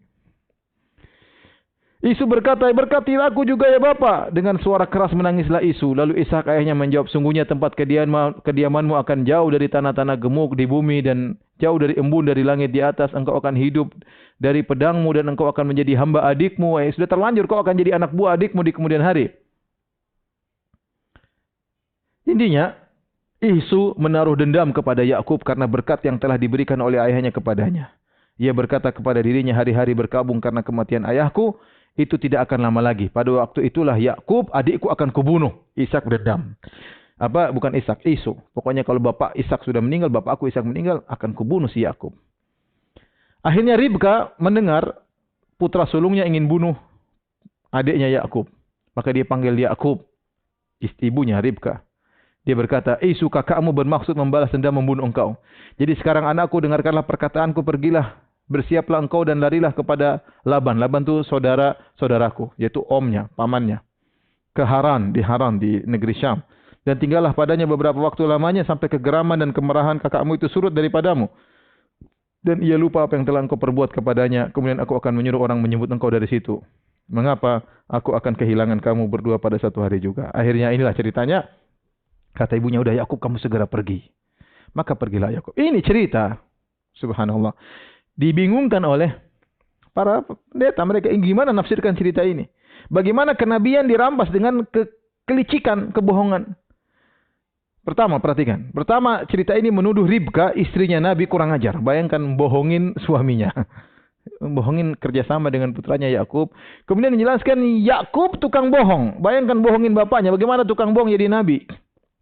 Speaker 2: Isu berkata, berkatilah aku juga ya Bapa. Dengan suara keras menangislah Isu. Lalu Ishak ayahnya menjawab, sungguhnya tempat kediamanmu akan jauh dari tanah-tanah gemuk di bumi dan jauh dari embun dari langit di atas. Engkau akan hidup dari pedangmu dan engkau akan menjadi hamba adikmu. Sudah terlanjur, kau akan jadi anak buah adikmu di kemudian hari. Intinya, Isu menaruh dendam kepada Yakub karena berkat yang telah diberikan oleh ayahnya kepadanya. Ia berkata kepada dirinya, hari-hari berkabung karena kematian ayahku. Itu tidak akan lama lagi. Pada waktu itulah Yakub, adikku akan kubunuh. Ishak berdendam. Bukan Ishak, Isu. Pokoknya kalau bapak Ishak sudah meninggal, bapakku Ishak meninggal, akan kubunuh si Yakub. Akhirnya Ribka mendengar putra sulungnya ingin bunuh adiknya Yakub. Maka dia panggil Yakub, ibunya Ribka. Dia berkata, Isu kakakmu bermaksud membalas dendam membunuh engkau. Jadi sekarang anakku, dengarkanlah perkataanku, pergilah. Bersiaplah engkau dan larilah kepada Laban. Laban itu saudaraku, yaitu omnya, pamannya. Ke Haran di negeri Syam. Dan tinggallah padanya beberapa waktu lamanya sampai kegeraman dan kemarahan kakakmu itu surut daripadamu. Dan ia lupa apa yang telah engkau perbuat kepadanya. Kemudian aku akan menyuruh orang menyebut engkau dari situ. Mengapa aku akan kehilangan kamu berdua pada satu hari juga. Akhirnya inilah ceritanya. Kata ibunya, udah Yakub kamu segera pergi. Maka pergilah Yakub. Ini cerita. Subhanallah. Dibingungkan oleh para pendeta. Mereka gimana nafsirkan cerita ini. Bagaimana kenabian dirampas dengan kelicikan, kebohongan. Pertama, perhatikan. Pertama, cerita ini menuduh Ribka, istrinya Nabi, kurang ajar. Bayangkan bohongin suaminya. Bohongin kerjasama dengan putranya Yakub. Kemudian menjelaskan Yakub tukang bohong. Bayangkan bohongin bapaknya. Bagaimana tukang bohong jadi Nabi?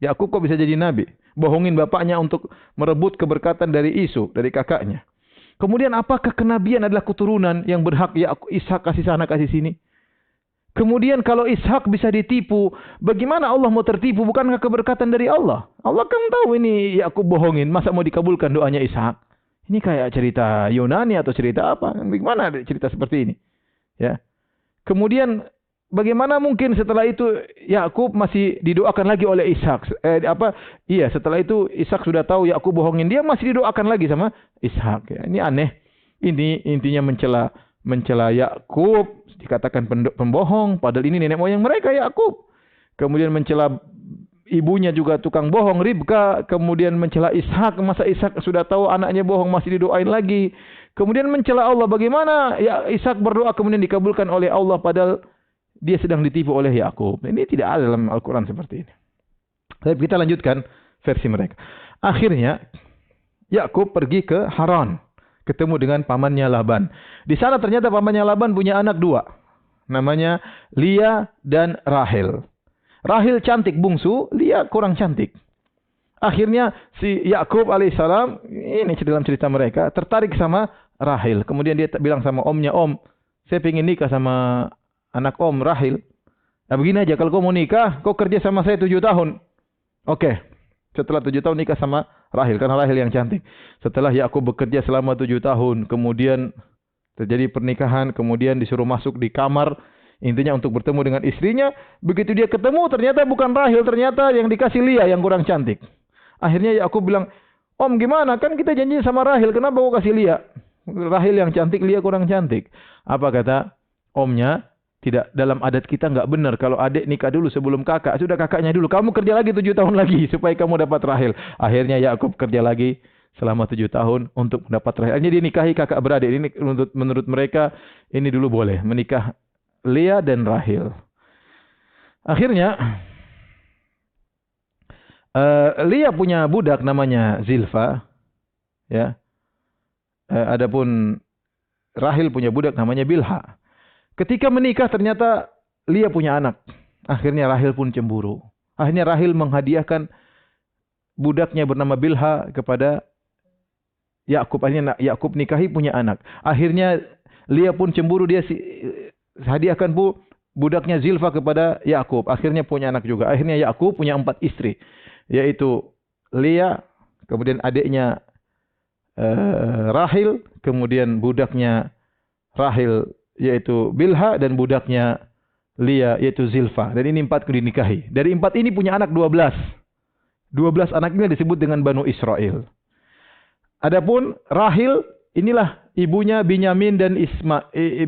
Speaker 2: Yakub kok bisa jadi Nabi? Bohongin bapaknya untuk merebut keberkatan dari Isu, dari kakaknya. Kemudian apakah kenabian adalah keturunan yang berhak Ishak kasih sana kasih sini? Kemudian kalau Ishak bisa ditipu, bagaimana Allah mau tertipu? Bukankah keberkatan dari Allah? Allah kan tahu ini Yakub bohongin, masa mau dikabulkan doanya Ishak? Ini kayak cerita Yunani atau cerita apa? Bagaimana cerita seperti ini? Ya. Kemudian bagaimana mungkin setelah itu Yakub masih didoakan lagi oleh Ishak? Setelah itu Ishak sudah tahu Yakub bohongin, dia masih didoakan lagi sama Ishak. Ya, ini aneh. Ini intinya mencela Yakub, dikatakan pembohong, padahal ini nenek moyang mereka Yakub. Kemudian mencela ibunya juga tukang bohong, Ribka. Kemudian mencela Ishak, masa Ishak sudah tahu anaknya bohong masih didoain lagi. Kemudian mencela Allah, bagaimana ya Ishak berdoa kemudian dikabulkan oleh Allah padahal dia sedang ditipu oleh Yakub. Ini tidak ada dalam Al-Quran seperti ini. Tapi kita lanjutkan versi mereka. Akhirnya Yakub pergi ke Haran, ketemu dengan pamannya Laban. Di sana ternyata pamannya Laban punya anak dua. Namanya Lia dan Rahel. Rahel cantik bungsu, Lia kurang cantik. Akhirnya si Yakub alaihissalam, ini dalam cerita mereka, tertarik sama Rahel. Kemudian dia bilang sama omnya, Om, saya ingin nikah sama anak Om Rahel. Nah begini aja, kalau kau mau nikah, kau kerja sama saya 7 tahun. Oke. Setelah 7 tahun nikah sama Rahel, karena Rahel yang cantik. Setelah Yakub bekerja selama 7 tahun, kemudian terjadi pernikahan, kemudian disuruh masuk di kamar, intinya untuk bertemu dengan istrinya. Begitu dia ketemu, ternyata bukan Rahel, ternyata yang dikasih Lia yang kurang cantik. Akhirnya Yakub bilang, Om gimana? Kan kita janji sama Rahel, kenapa kau kasih Lia? Rahel yang cantik, Lia kurang cantik. Apa kata omnya? Tidak, dalam adat kita enggak benar kalau adik nikah dulu sebelum kakak. Sudah kakaknya dulu. Kamu kerja lagi 7 tahun lagi supaya kamu dapat Rahel. Akhirnya Yakub kerja lagi selama 7 tahun untuk mendapat Rahel. Akhirnya dia nikahi kakak beradik. Ini menurut mereka ini dulu boleh menikah Lia dan Rahel. Akhirnya Lia punya budak namanya Zilfa. Ya. Adapun Rahel punya budak namanya Bilha. Ketika menikah ternyata Lia punya anak. Akhirnya Rahel pun cemburu. Akhirnya Rahel menghadiahkan budaknya bernama Bilha kepada Yakub. Akhirnya Yakub nikahi punya anak. Akhirnya Lia pun cemburu, dia hadiahkan budaknya Zilfa kepada Yakub. Akhirnya punya anak juga. Akhirnya Yakub punya 4 istri. Yaitu Lia, kemudian adiknya Rahel, kemudian budaknya Rahel yaitu Bilha, dan budaknya Lia yaitu Zilfa. Dan ini 4 dinikahi. Dari 4 ini punya anak 12. 12 anak ini disebut dengan Banu Israel. Adapun Rahel inilah ibunya Binyamin dan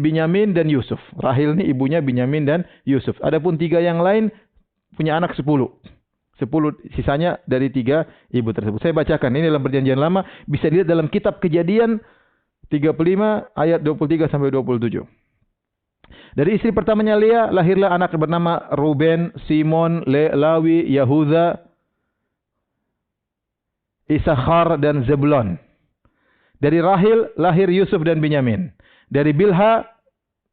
Speaker 2: Binyamin dan Yusuf. Rahil ini ibunya Binyamin dan Yusuf. Adapun 3 yang lain punya anak 10. 10 sisanya dari 3 ibu tersebut. Saya bacakan ini dalam perjanjian lama, bisa dilihat dalam kitab Kejadian 35 ayat 23 sampai 27. Dari istri pertamanya Lea lahirlah anak bernama Ruben, Simon, Lawi, Yahuda, Isakhar dan Zebulon. Dari Rahil lahir Yusuf dan Binyamin. Dari Bilha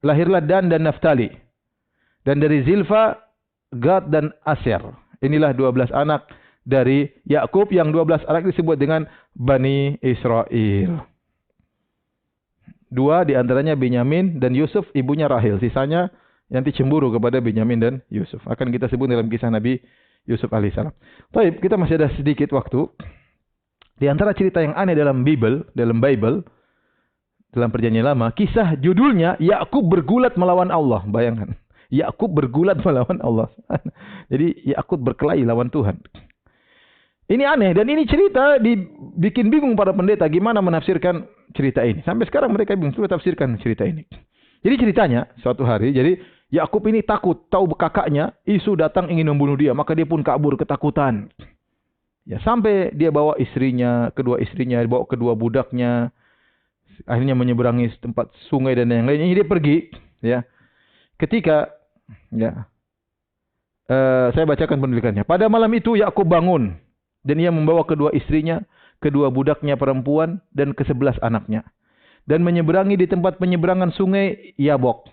Speaker 2: lahirlah Dan dan Naftali. Dan dari Zilfa Gad dan Asyer. Inilah 12 anak dari Yakub, yang 12 anak disebut dengan Bani Israel. 2 di antaranya Binyamin dan Yusuf, ibunya Rahil. Sisanya nanti cemburu kepada Binyamin dan Yusuf. Akan kita sebut dalam kisah Nabi Yusuf alaihissalam. Baik, kita masih ada sedikit waktu. Di antara cerita yang aneh dalam Bible, dalam perjanjian lama, kisah judulnya Yakub bergulat melawan Allah. Bayangkan. Yakub bergulat melawan Allah. Jadi Yakub berkelahi lawan Tuhan. Ini aneh dan ini cerita dibikin bingung para pendeta gimana menafsirkan cerita ini. Sampai sekarang mereka bingung coba tafsirkan cerita ini. Jadi ceritanya suatu hari, jadi Yakub ini takut tahu kakaknya Isu datang ingin membunuh dia, maka dia pun kabur ketakutan. Ya, sampai dia bawa istrinya, kedua istrinya, bawa kedua budaknya, akhirnya menyeberangi tempat sungai dan yang lainnya. Dia pergi, ya. Ketika saya bacakan penulisannya. Pada malam itu Yakub bangun dan ia membawa kedua istrinya, kedua budaknya perempuan dan ke-11 anaknya, dan menyeberangi di tempat penyeberangan sungai Yabok.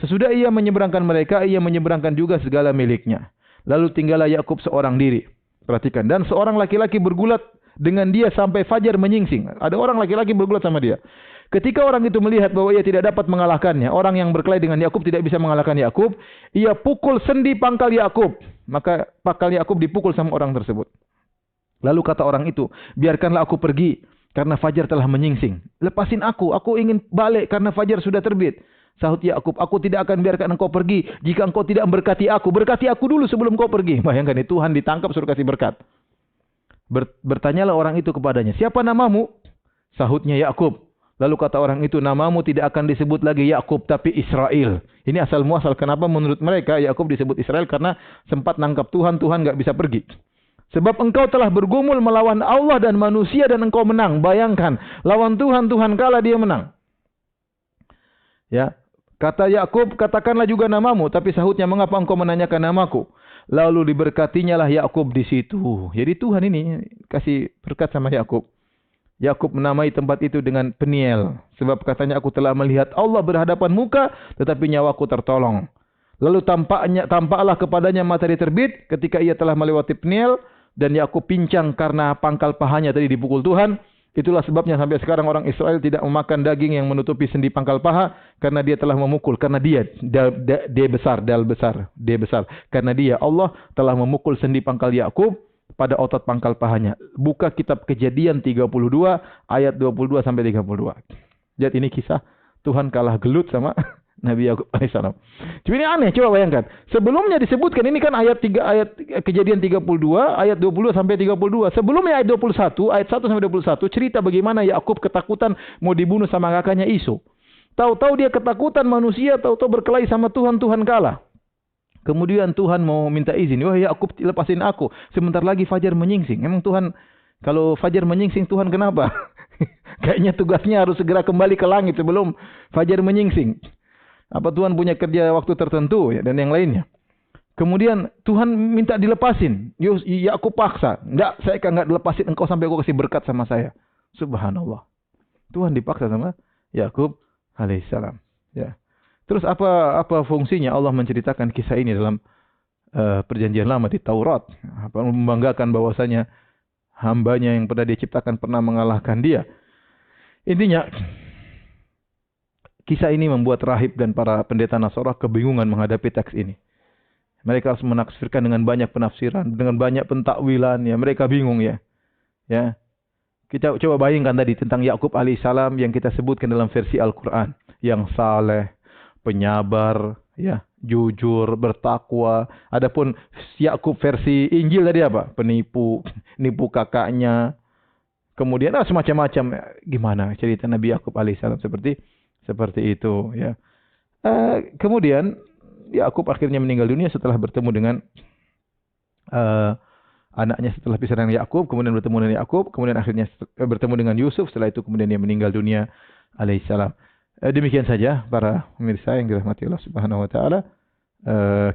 Speaker 2: Sesudah ia menyeberangkan mereka, ia menyeberangkan juga segala miliknya. Lalu tinggallah Yakub seorang diri. Perhatikan, dan seorang laki-laki bergulat dengan dia sampai fajar menyingsing. Ada orang laki-laki bergulat sama dia. Ketika orang itu melihat bahwa ia tidak dapat mengalahkannya, orang yang berkelahi dengan Yakub tidak bisa mengalahkan Yakub, ia pukul sendi pangkal Yakub. Maka pangkal Yakub dipukul sama orang tersebut. Lalu kata orang itu, biarkanlah aku pergi karena fajar telah menyingsing. Lepasin aku ingin balik karena fajar sudah terbit. Sahut Yakub, aku tidak akan biarkan engkau pergi jika engkau tidak memberkati aku. Berkati aku dulu sebelum kau pergi. Bayangkan, Tuhan ditangkap suruh kasih berkat. Bertanyalah orang itu kepadanya, siapa namamu? Sahutnya Yakub. Lalu kata orang itu, namamu tidak akan disebut lagi Yakub tapi Israel. Ini asal muasal kenapa menurut mereka Yakub disebut Israel, karena sempat nangkap Tuhan nggak bisa pergi. Sebab engkau telah bergumul melawan Allah dan manusia dan engkau menang. Bayangkan, lawan Tuhan kalah dia menang. Ya, kata Yakub, katakanlah juga namamu, tapi sahutnya, mengapa engkau menanyakan namaku? Lalu diberkatinya lah Yakub di situ. Jadi Tuhan ini kasih berkat sama Yakub. Yakub menamai tempat itu dengan Peniel, sebab katanya aku telah melihat Allah berhadapan muka, tetapi nyawaku tertolong. Lalu tampaklah kepadanya matahari terbit ketika ia telah melewati Peniel, dan Yakub pincang karena pangkal pahanya tadi dipukul Tuhan. Itulah sebabnya sampai sekarang orang Israel tidak memakan daging yang menutupi sendi pangkal paha, karena dia telah memukul, karena dia besar. Karena dia, Allah telah memukul sendi pangkal Yakub pada otot pangkal pahanya. Buka kitab Kejadian 32 ayat 22 sampai 32. Lihat ini kisah Tuhan kalah gelut sama Nabi Yakub alaihissalam. Cuma ini aneh, coba bayangkan. Sebelumnya disebutkan ini kan ayat Kejadian 32 ayat 20 sampai 32. Sebelumnya ayat 21 ayat 1 sampai 21 cerita bagaimana Yakub ketakutan mau dibunuh sama kakaknya Isu. Tahu-tahu dia ketakutan manusia, tahu-tahu berkelahi sama Tuhan kalah. Kemudian Tuhan mau minta izin. Wah Yakub, lepasin aku. Sebentar lagi fajar menyingsing. Emang Tuhan, kalau fajar menyingsing Tuhan kenapa? Kayaknya tugasnya harus segera kembali ke langit sebelum fajar menyingsing. Apa Tuhan punya kerja waktu tertentu ya, dan yang lainnya. Kemudian Tuhan minta dilepasin. Yakub paksa. Enggak, saya enggak dilepasin engkau sampai aku kasih berkat sama saya. Subhanallah. Tuhan dipaksa sama Yakub alaihissalam. Ya. Terus apa fungsinya Allah menceritakan kisah ini dalam perjanjian lama di Taurat? Apa membanggakan bahwasanya hambanya yang pernah diciptakan pernah mengalahkan dia. Intinya, kisah ini membuat rahib dan para pendeta Nasara kebingungan menghadapi teks ini. Mereka harus menafsirkan dengan banyak penafsiran, dengan banyak pentakwilan. Ya, mereka bingung ya. Ya, kita coba bayangkan tadi tentang Yakub alaihissalam yang kita sebutkan dalam versi Al-Quran, yang saleh, penyabar, ya, jujur, bertakwa. Adapun Yakub versi Injil tadi apa? Penipu, nipu kakaknya, Kemudian semacam-macam gimana cerita Nabi Yakub alaihissalam seperti itu ya. Kemudian Yakub akhirnya meninggal dunia setelah bertemu dengan anaknya setelah pisah dengan Yakub, kemudian bertemu dengan Yakub, kemudian akhirnya bertemu dengan Yusuf, setelah itu kemudian dia meninggal dunia alaihissalam. Demikian saja para pemirsa yang dirahmati Allah Subhanahu wa taala,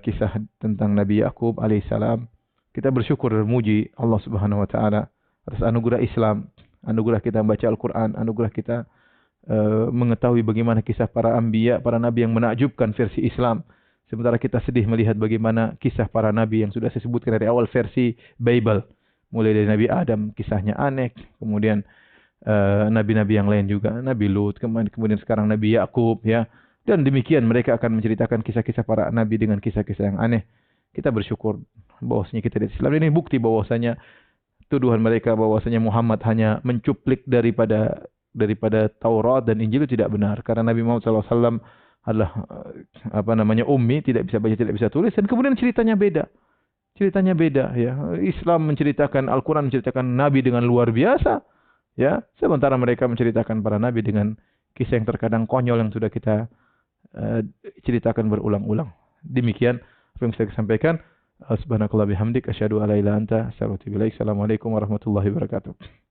Speaker 2: kisah tentang Nabi Yakub alaihissalam. Kita bersyukur dan memuji Allah Subhanahu wa taala atas anugerah Islam, anugerah kita membaca Al-Qur'an, anugerah kita mengetahui bagaimana kisah para anbiya, para nabi yang menakjubkan versi Islam. Sementara kita sedih melihat bagaimana kisah para nabi yang sudah saya sebutkan dari awal versi Bible. Mulai dari Nabi Adam, kisahnya aneh. Kemudian nabi-nabi yang lain juga. Nabi Lut, kemudian sekarang Nabi Yakub. Ya. Dan demikian mereka akan menceritakan kisah-kisah para nabi dengan kisah-kisah yang aneh. Kita bersyukur bahwasanya kita di Islam ini bukti bahwasanya tuduhan mereka bahwasanya Muhammad hanya mencuplik daripada Taurat dan Injil itu tidak benar. Karena Nabi Muhammad SAW adalah ummi, tidak bisa baca, tidak bisa tulis, dan kemudian ceritanya beda. Ceritanya beda ya. Islam menceritakan, Al-Qur'an menceritakan nabi dengan luar biasa ya, sementara mereka menceritakan para nabi dengan kisah yang terkadang konyol yang sudah kita ceritakan berulang-ulang. Demikian apa yang saya sampaikan. Subhanakallah bihamdik asyhadu an la ilaha illa anta astaghfiruka wa atubu ilaik. Assalamualaikum warahmatullahi wabarakatuh.